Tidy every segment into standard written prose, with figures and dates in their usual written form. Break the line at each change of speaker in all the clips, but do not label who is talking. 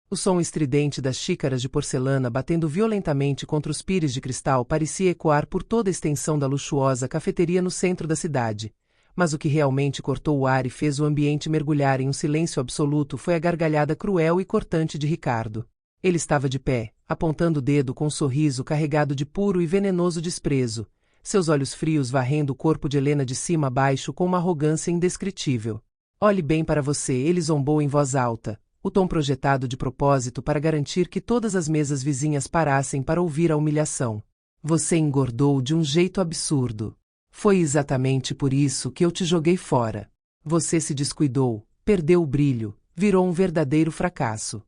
O som estridente das xícaras de porcelana batendo violentamente contra os pires de cristal parecia ecoar por toda a extensão da luxuosa cafeteria no centro da cidade. Mas o que realmente cortou o ar e fez o ambiente mergulhar em um silêncio absoluto foi a gargalhada cruel e cortante de Ricardo. Ele estava de pé, apontando o dedo com um sorriso carregado de puro e venenoso desprezo, seus olhos frios varrendo o corpo de Helena de cima a baixo com uma arrogância indescritível. Olhe bem para você, ele zombou em voz alta, o tom projetado de propósito para garantir que todas as mesas vizinhas parassem para ouvir a humilhação. Você engordou de um jeito absurdo. Foi exatamente por isso que eu te joguei fora. Você se descuidou, perdeu o brilho, virou um verdadeiro fracasso.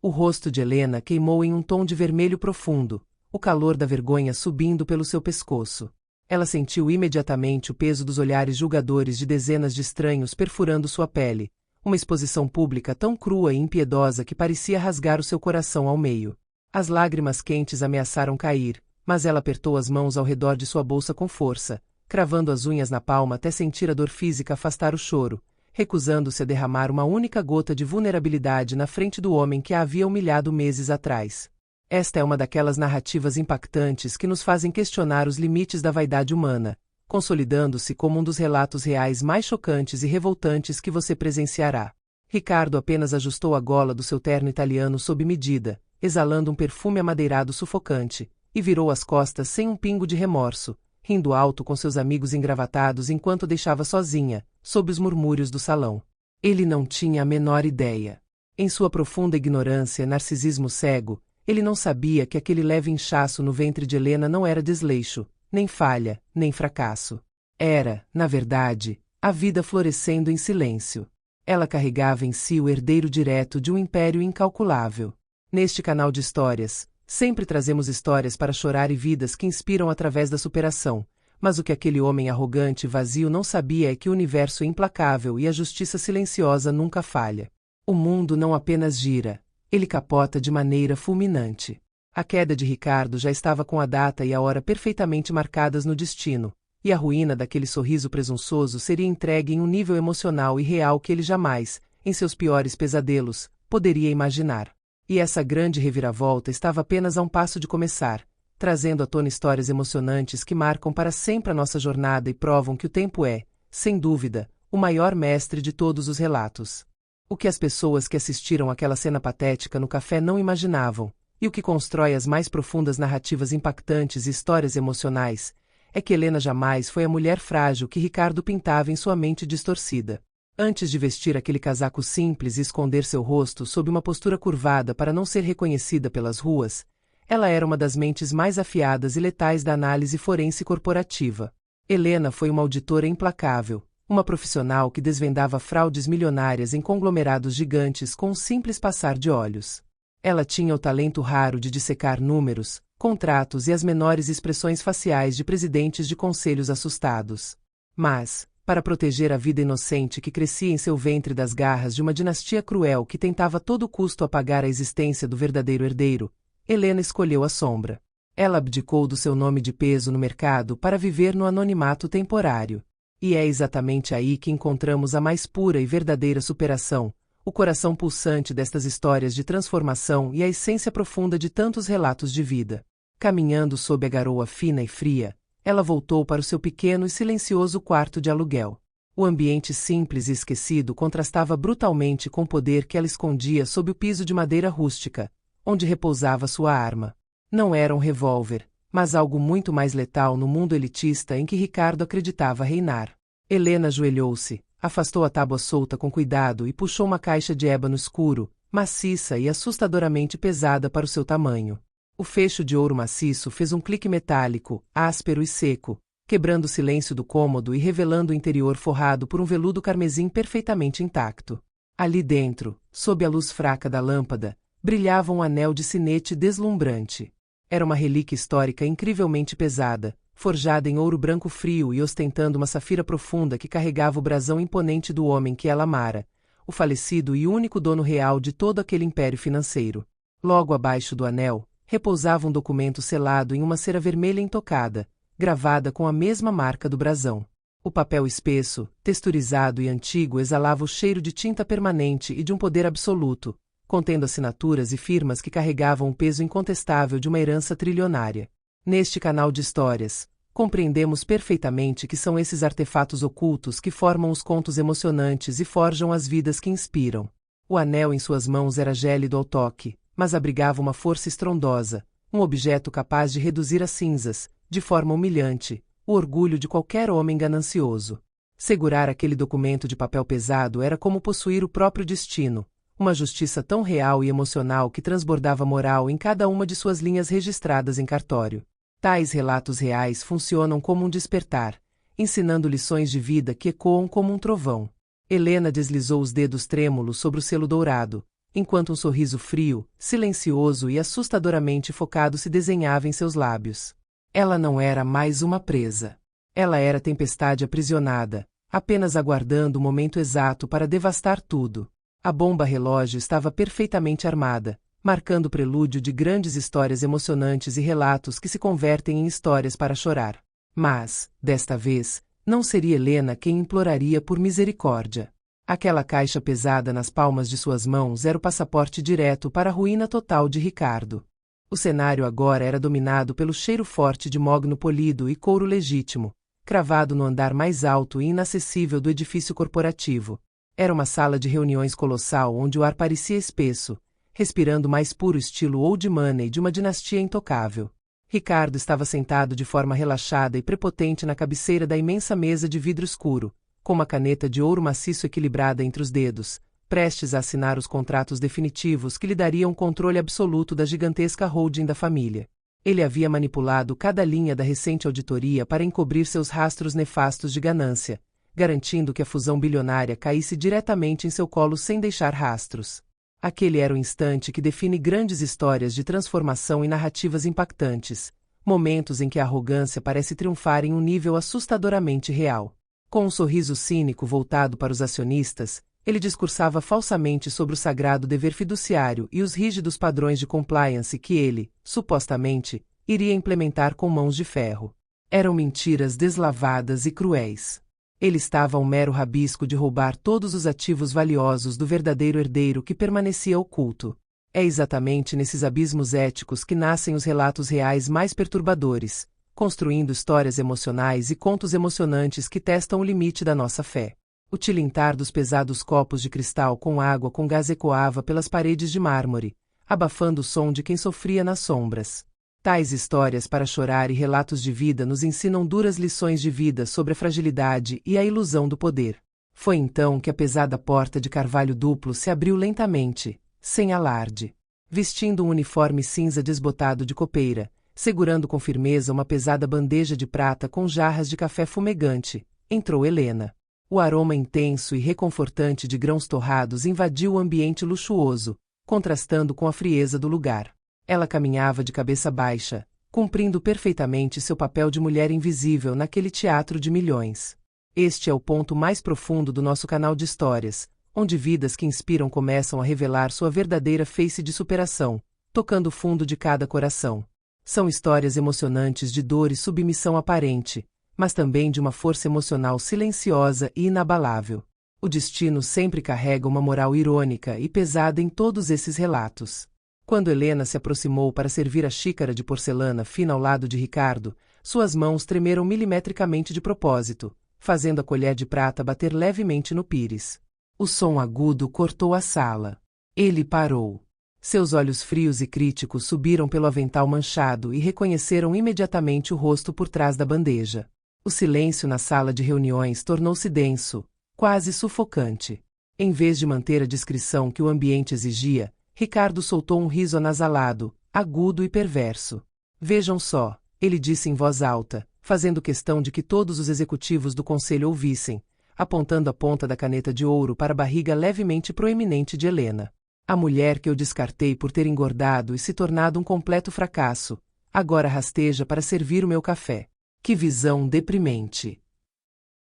O rosto de Helena queimou em um tom de vermelho profundo, o calor da vergonha subindo pelo seu pescoço. Ela sentiu imediatamente o peso dos olhares julgadores de dezenas de estranhos perfurando sua pele, uma exposição pública tão crua e impiedosa que parecia rasgar o seu coração ao meio. As lágrimas quentes ameaçaram cair, mas ela apertou as mãos ao redor de sua bolsa com força, cravando as unhas na palma até sentir a dor física afastar o choro, recusando-se a derramar uma única gota de vulnerabilidade na frente do homem que a havia humilhado meses atrás. Esta é uma daquelas narrativas impactantes que nos fazem questionar os limites da vaidade humana, consolidando-se como um dos relatos reais mais chocantes e revoltantes que você presenciará. Ricardo apenas ajustou a gola do seu terno italiano sob medida, exalando um perfume amadeirado sufocante, e virou as costas sem um pingo de remorso, rindo alto com seus amigos engravatados enquanto deixava sozinha, sob os murmúrios do salão. Ele não tinha a menor ideia. Em sua profunda ignorância e narcisismo cego, ele não sabia que aquele leve inchaço no ventre de Helena não era desleixo, nem falha, nem fracasso. Era, na verdade, a vida florescendo em silêncio. Ela carregava em si o herdeiro direto de um império incalculável. Neste canal de histórias, sempre trazemos histórias para chorar e vidas que inspiram através da superação, mas o que aquele homem arrogante e vazio não sabia é que o universo é implacável e a justiça silenciosa nunca falha. O mundo não apenas gira, ele capota de maneira fulminante. A queda de Ricardo já estava com a data e a hora perfeitamente marcadas no destino, e a ruína daquele sorriso presunçoso seria entregue em um nível emocional e real que ele jamais, em seus piores pesadelos, poderia imaginar. E essa grande reviravolta estava apenas a um passo de começar, trazendo à tona histórias emocionantes que marcam para sempre a nossa jornada e provam que o tempo é, sem dúvida, o maior mestre de todos os relatos. O que as pessoas que assistiram àquela cena patética no café não imaginavam, e o que constrói as mais profundas narrativas impactantes e histórias emocionais, é que Helena jamais foi a mulher frágil que Ricardo pintava em sua mente distorcida. Antes de vestir aquele casaco simples e esconder seu rosto sob uma postura curvada para não ser reconhecida pelas ruas, ela era uma das mentes mais afiadas e letais da análise forense corporativa. Helena foi uma auditora implacável, uma profissional que desvendava fraudes milionárias em conglomerados gigantes com um simples passar de olhos. Ela tinha o talento raro de dissecar números, contratos e as menores expressões faciais de presidentes de conselhos assustados. Mas, para proteger a vida inocente que crescia em seu ventre das garras de uma dinastia cruel que tentava a todo custo apagar a existência do verdadeiro herdeiro, Helena escolheu a sombra. Ela abdicou do seu nome de peso no mercado para viver no anonimato temporário. E é exatamente aí que encontramos a mais pura e verdadeira superação, o coração pulsante destas histórias de transformação e a essência profunda de tantos relatos de vida. Caminhando sob a garoa fina e fria, ela voltou para o seu pequeno e silencioso quarto de aluguel. O ambiente simples e esquecido contrastava brutalmente com o poder que ela escondia sob o piso de madeira rústica, onde repousava sua arma. Não era um revólver, mas algo muito mais letal no mundo elitista em que Ricardo acreditava reinar. Helena ajoelhou-se, afastou a tábua solta com cuidado e puxou uma caixa de ébano escuro, maciça e assustadoramente pesada para o seu tamanho. O fecho de ouro maciço fez um clique metálico, áspero e seco, quebrando o silêncio do cômodo e revelando o interior forrado por um veludo carmesim perfeitamente intacto. Ali dentro, sob a luz fraca da lâmpada, brilhava um anel de sinete deslumbrante. Era uma relíquia histórica incrivelmente pesada, forjada em ouro branco frio e ostentando uma safira profunda que carregava o brasão imponente do homem que ela amara, o falecido e único dono real de todo aquele império financeiro. Logo abaixo do anel, repousava um documento selado em uma cera vermelha intocada, gravada com a mesma marca do brasão. O papel espesso, texturizado e antigo exalava o cheiro de tinta permanente e de um poder absoluto, contendo assinaturas e firmas que carregavam o peso incontestável de uma herança trilionária. Neste canal de histórias, compreendemos perfeitamente que são esses artefatos ocultos que formam os contos emocionantes e forjam as vidas que inspiram. O anel em suas mãos era gélido ao toque, mas abrigava uma força estrondosa, um objeto capaz de reduzir a cinzas, de forma humilhante, o orgulho de qualquer homem ganancioso. Segurar aquele documento de papel pesado era como possuir o próprio destino, uma justiça tão real e emocional que transbordava moral em cada uma de suas linhas registradas em cartório. Tais relatos reais funcionam como um despertar, ensinando lições de vida que ecoam como um trovão. Helena deslizou os dedos trêmulos sobre o selo dourado, enquanto um sorriso frio, silencioso e assustadoramente focado se desenhava em seus lábios. Ela não era mais uma presa. Ela era tempestade aprisionada, apenas aguardando o momento exato para devastar tudo. A bomba relógio estava perfeitamente armada, marcando o prelúdio de grandes histórias emocionantes e relatos que se convertem em histórias para chorar. Mas, desta vez, não seria Helena quem imploraria por misericórdia. Aquela caixa pesada nas palmas de suas mãos era o passaporte direto para a ruína total de Ricardo. O cenário agora era dominado pelo cheiro forte de mogno polido e couro legítimo, cravado no andar mais alto e inacessível do edifício corporativo. Era uma sala de reuniões colossal onde o ar parecia espesso, respirando o mais puro estilo old money de uma dinastia intocável. Ricardo estava sentado de forma relaxada e prepotente na cabeceira da imensa mesa de vidro escuro, com uma caneta de ouro maciço equilibrada entre os dedos, prestes a assinar os contratos definitivos que lhe dariam controle absoluto da gigantesca holding da família. Ele havia manipulado cada linha da recente auditoria para encobrir seus rastros nefastos de ganância, garantindo que a fusão bilionária caísse diretamente em seu colo sem deixar rastros. Aquele era o instante que define grandes histórias de transformação e narrativas impactantes, momentos em que a arrogância parece triunfar em um nível assustadoramente real. Com um sorriso cínico voltado para os acionistas, ele discursava falsamente sobre o sagrado dever fiduciário e os rígidos padrões de compliance que ele, supostamente, iria implementar com mãos de ferro. Eram mentiras deslavadas e cruéis. Ele estava a um mero rabisco de roubar todos os ativos valiosos do verdadeiro herdeiro que permanecia oculto. É exatamente nesses abismos éticos que nascem os relatos reais mais perturbadores, construindo histórias emocionais e contos emocionantes que testam o limite da nossa fé. O tilintar dos pesados copos de cristal com água com gás ecoava pelas paredes de mármore, abafando o som de quem sofria nas sombras. Tais histórias para chorar e relatos de vida nos ensinam duras lições de vida sobre a fragilidade e a ilusão do poder. Foi então que a pesada porta de carvalho duplo se abriu lentamente, sem alarde. Vestindo um uniforme cinza desbotado de copeira, segurando com firmeza uma pesada bandeja de prata com jarras de café fumegante, entrou Helena. O aroma intenso e reconfortante de grãos torrados invadiu o ambiente luxuoso, contrastando com a frieza do lugar. Ela caminhava de cabeça baixa, cumprindo perfeitamente seu papel de mulher invisível naquele teatro de milhões. Este é o ponto mais profundo do nosso canal de histórias, onde vidas que inspiram começam a revelar sua verdadeira face de superação, tocando o fundo de cada coração. São histórias emocionantes de dor e submissão aparente, mas também de uma força emocional silenciosa e inabalável. O destino sempre carrega uma moral irônica e pesada em todos esses relatos. Quando Helena se aproximou para servir a xícara de porcelana fina ao lado de Ricardo, suas mãos tremeram milimetricamente de propósito, fazendo a colher de prata bater levemente no pires. O som agudo cortou a sala. Ele parou. Seus olhos frios e críticos subiram pelo avental manchado e reconheceram imediatamente o rosto por trás da bandeja. O silêncio na sala de reuniões tornou-se denso, quase sufocante. Em vez de manter a discrição que o ambiente exigia, Ricardo soltou um riso anasalado, agudo e perverso. Vejam só, ele disse em voz alta, fazendo questão de que todos os executivos do conselho ouvissem, apontando a ponta da caneta de ouro para a barriga levemente proeminente de Helena. A mulher que eu descartei por ter engordado e se tornado um completo fracasso, agora rasteja para servir o meu café. Que visão deprimente!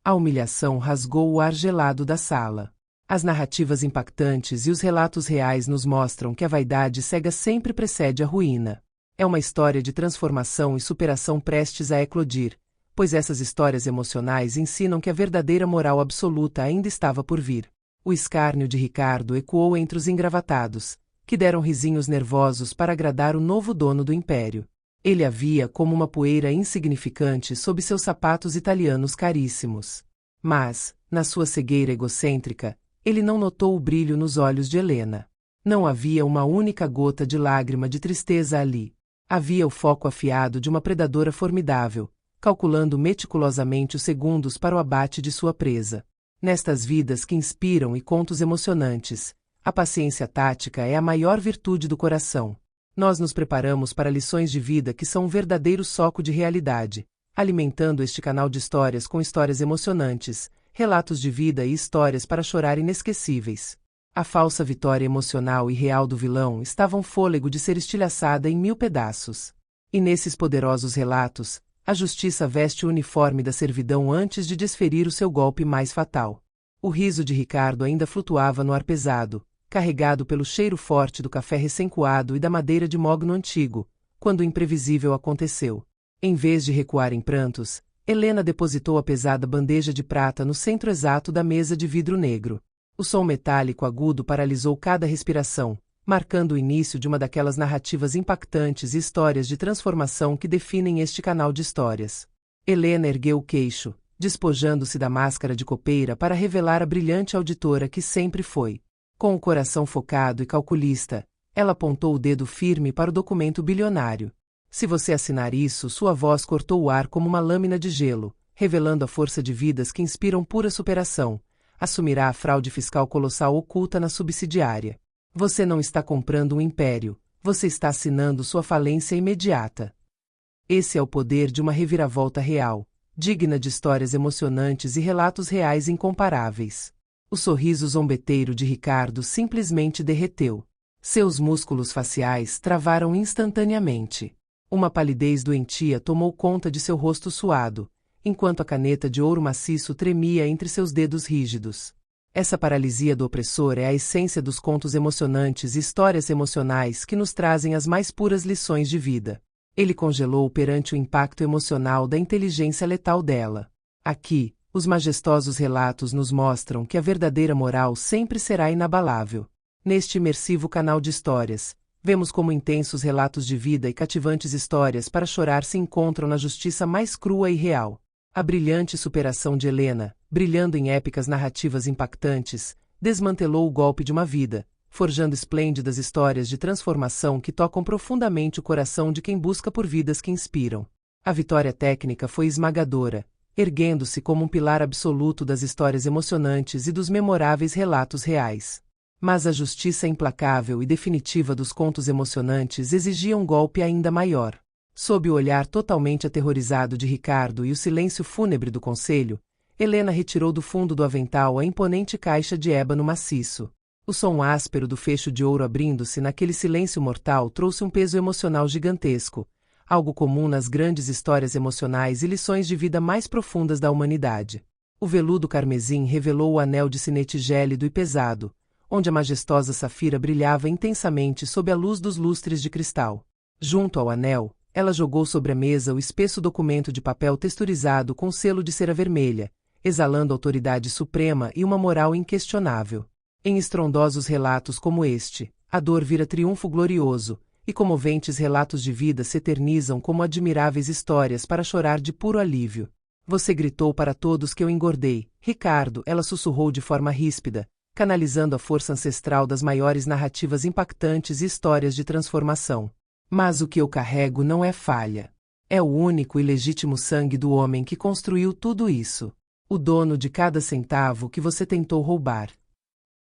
A humilhação rasgou o ar gelado da sala. As narrativas impactantes e os relatos reais nos mostram que a vaidade cega sempre precede a ruína. É uma história de transformação e superação prestes a eclodir, pois essas histórias emocionais ensinam que a verdadeira moral absoluta ainda estava por vir. O escárnio de Ricardo ecoou entre os engravatados, que deram risinhos nervosos para agradar o novo dono do império. Ele a via como uma poeira insignificante sob seus sapatos italianos caríssimos. Mas, na sua cegueira egocêntrica, ele não notou o brilho nos olhos de Helena. Não havia uma única gota de lágrima de tristeza ali. Havia o foco afiado de uma predadora formidável, calculando meticulosamente os segundos para o abate de sua presa. Nestas vidas que inspiram e contos emocionantes, a paciência tática é a maior virtude do coração. Nós nos preparamos para lições de vida que são um verdadeiro soco de realidade, alimentando este canal de histórias com histórias emocionantes, relatos de vida e histórias para chorar inesquecíveis. A falsa vitória emocional e real do vilão estava um fôlego de ser estilhaçada em 1000 pedaços. E nesses poderosos relatos, a justiça veste o uniforme da servidão antes de desferir o seu golpe mais fatal. O riso de Ricardo ainda flutuava no ar pesado, carregado pelo cheiro forte do café recém-coado e da madeira de mogno antigo, quando o imprevisível aconteceu. Em vez de recuar em prantos, Helena depositou a pesada bandeja de prata no centro exato da mesa de vidro negro. O som metálico agudo paralisou cada respiração, marcando o início de uma daquelas narrativas impactantes e histórias de transformação que definem este canal de histórias. Helena ergueu o queixo, despojando-se da máscara de copeira para revelar a brilhante auditora que sempre foi. Com o coração focado e calculista, ela apontou o dedo firme para o documento bilionário. Se você assinar isso, sua voz cortou o ar como uma lâmina de gelo, revelando a força de vidas que inspiram pura superação. Assumirá a fraude fiscal colossal oculta na subsidiária. Você não está comprando um império, você está assinando sua falência imediata. Esse é o poder de uma reviravolta real, digna de histórias emocionantes e relatos reais incomparáveis. O sorriso zombeteiro de Ricardo simplesmente derreteu. Seus músculos faciais travaram instantaneamente. Uma palidez doentia tomou conta de seu rosto suado, enquanto a caneta de ouro maciço tremia entre seus dedos rígidos. Essa paralisia do opressor é a essência dos contos emocionantes e histórias emocionais que nos trazem as mais puras lições de vida. Ele congelou perante o impacto emocional da inteligência letal dela. Aqui, os majestosos relatos nos mostram que a verdadeira moral sempre será inabalável. Neste imersivo canal de histórias, vemos como intensos relatos de vida e cativantes histórias para chorar se encontram na justiça mais crua e real. A brilhante superação de Helena, brilhando em épicas narrativas impactantes, desmantelou o golpe de uma vida, forjando esplêndidas histórias de transformação que tocam profundamente o coração de quem busca por vidas que inspiram. A vitória técnica foi esmagadora, erguendo-se como um pilar absoluto das histórias emocionantes e dos memoráveis relatos reais. Mas a justiça implacável e definitiva dos contos emocionantes exigia um golpe ainda maior. Sob o olhar totalmente aterrorizado de Ricardo e o silêncio fúnebre do conselho, Helena retirou do fundo do avental a imponente caixa de ébano maciço. O som áspero do fecho de ouro abrindo-se naquele silêncio mortal trouxe um peso emocional gigantesco, algo comum nas grandes histórias emocionais e lições de vida mais profundas da humanidade. O veludo carmesim revelou o anel de sinete gélido e pesado, onde a majestosa safira brilhava intensamente sob a luz dos lustres de cristal. Junto ao anel, ela jogou sobre a mesa o espesso documento de papel texturizado com selo de cera vermelha, exalando autoridade suprema e uma moral inquestionável. Em estrondosos relatos como este, a dor vira triunfo glorioso, e comoventes relatos de vida se eternizam como admiráveis histórias para chorar de puro alívio. Você gritou para todos que eu engordei, Ricardo, ela sussurrou de forma ríspida, canalizando a força ancestral das maiores narrativas impactantes e histórias de transformação. Mas o que eu carrego não é falha. É o único e legítimo sangue do homem que construiu tudo isso. O dono de cada centavo que você tentou roubar.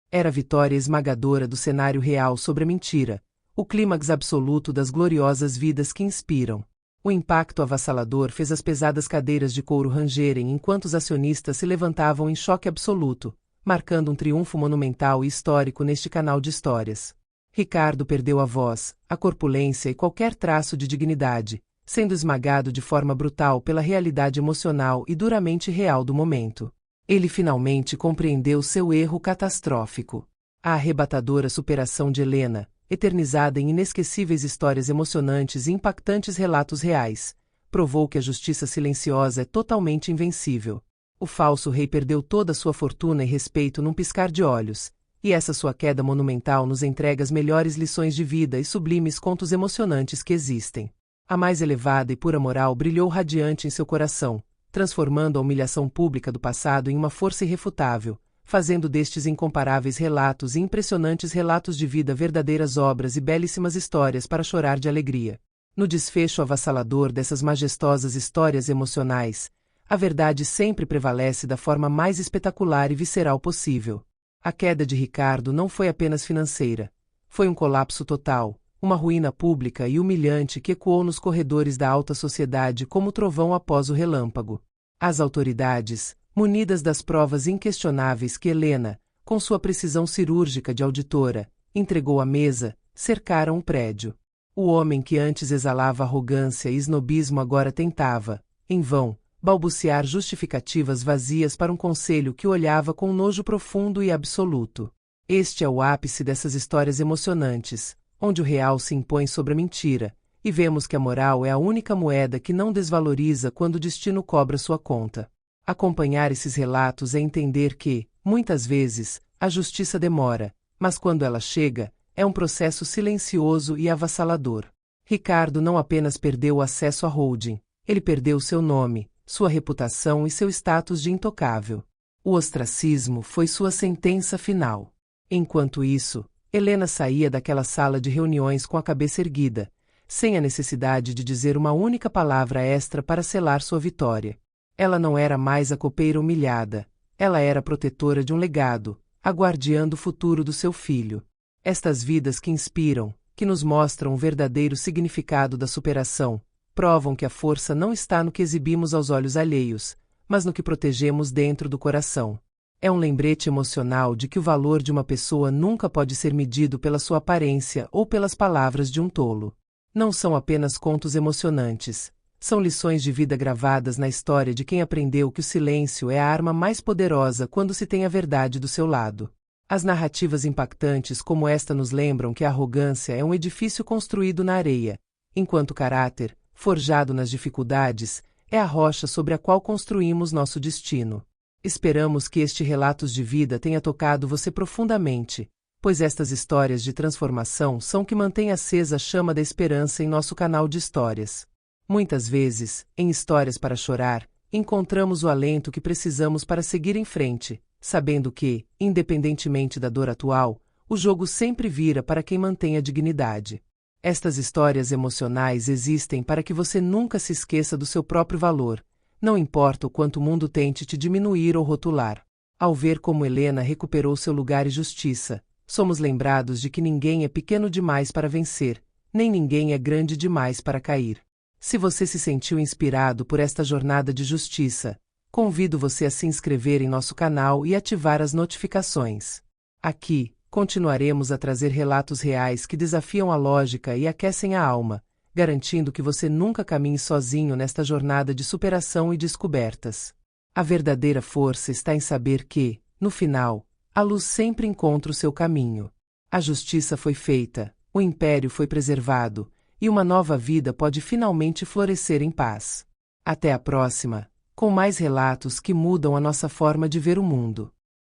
Era a vitória esmagadora do cenário real sobre a mentira, o clímax absoluto das gloriosas vidas que inspiram. O impacto avassalador fez as pesadas cadeiras de couro rangerem enquanto os acionistas se levantavam em choque absoluto, marcando um triunfo monumental e histórico neste canal de histórias. Ricardo perdeu a voz, a corpulência e qualquer traço de dignidade, sendo esmagado de forma brutal pela realidade emocional e duramente real do momento. Ele finalmente compreendeu seu erro catastrófico. A arrebatadora superação de Helena, eternizada em inesquecíveis histórias emocionantes e impactantes relatos reais, provou que a justiça silenciosa é totalmente invencível. O falso rei perdeu toda a sua fortuna e respeito num piscar de olhos, E essa sua queda monumental nos entrega as melhores lições de vida e sublimes contos emocionantes que existem. A mais elevada e pura moral brilhou radiante em seu coração, transformando a humilhação pública do passado em uma força irrefutável, fazendo destes incomparáveis relatos e impressionantes relatos de vida verdadeiras obras e belíssimas histórias para chorar de alegria. No desfecho avassalador dessas majestosas histórias emocionais, a verdade sempre prevalece da forma mais espetacular e visceral possível. A queda de Ricardo não foi apenas financeira. Foi um colapso total, uma ruína pública e humilhante que ecoou nos corredores da alta sociedade como trovão após o relâmpago. As autoridades, munidas das provas inquestionáveis que Helena, com sua precisão cirúrgica de auditora, entregou à mesa, cercaram o prédio. O homem que antes exalava arrogância e snobismo agora tentava, em vão, balbuciar justificativas vazias para um conselho que o olhava com nojo profundo e absoluto. Este é o ápice dessas histórias emocionantes, onde o real se impõe sobre a mentira, e vemos que a moral é a única moeda que não desvaloriza quando o destino cobra sua conta. Acompanhar esses relatos é entender que, muitas vezes, a justiça demora, mas quando ela chega, é um processo silencioso e avassalador. Ricardo não apenas perdeu o acesso à holding, ele perdeu seu nome, sua reputação e seu status de intocável. O ostracismo foi sua sentença final. Enquanto isso, Helena saía daquela sala de reuniões com a cabeça erguida, sem a necessidade de dizer uma única palavra extra para selar sua vitória. Ela não era mais a copeira humilhada, ela era a protetora de um legado, a guardiã do futuro do seu filho. Estas vidas que inspiram, que nos mostram o verdadeiro significado da superação, provam que a força não está no que exibimos aos olhos alheios, mas no que protegemos dentro do coração. É um lembrete emocional de que o valor de uma pessoa nunca pode ser medido pela sua aparência ou pelas palavras de um tolo. Não são apenas contos emocionantes, são lições de vida gravadas na história de quem aprendeu que o silêncio é a arma mais poderosa quando se tem a verdade do seu lado. As narrativas impactantes como esta nos lembram que a arrogância é um edifício construído na areia, enquanto o caráter, forjado nas dificuldades, é a rocha sobre a qual construímos nosso destino. Esperamos que este relatos de vida tenha tocado você profundamente, pois estas histórias de transformação são o que mantém acesa a chama da esperança em nosso canal de histórias. Muitas vezes, em Histórias para Chorar, encontramos o alento que precisamos para seguir em frente, sabendo que, independentemente da dor atual, o jogo sempre vira para quem mantém a dignidade. Estas histórias emocionais existem para que você nunca se esqueça do seu próprio valor, não importa o quanto o mundo tente te diminuir ou rotular. Ao ver como Helena recuperou seu lugar e justiça, somos lembrados de que ninguém é pequeno demais para vencer, nem ninguém é grande demais para cair. Se você se sentiu inspirado por esta jornada de justiça, convido você a se inscrever em nosso canal e ativar as notificações. Aqui, continuaremos a trazer relatos reais que desafiam a lógica e aquecem a alma, garantindo que você nunca caminhe sozinho nesta jornada de superação e descobertas. A verdadeira força está em saber que, no final, a luz sempre encontra o seu caminho. A justiça foi feita, o império foi preservado, e uma nova vida pode finalmente florescer em paz. Até a próxima, com mais relatos que mudam a nossa forma de ver o mundo.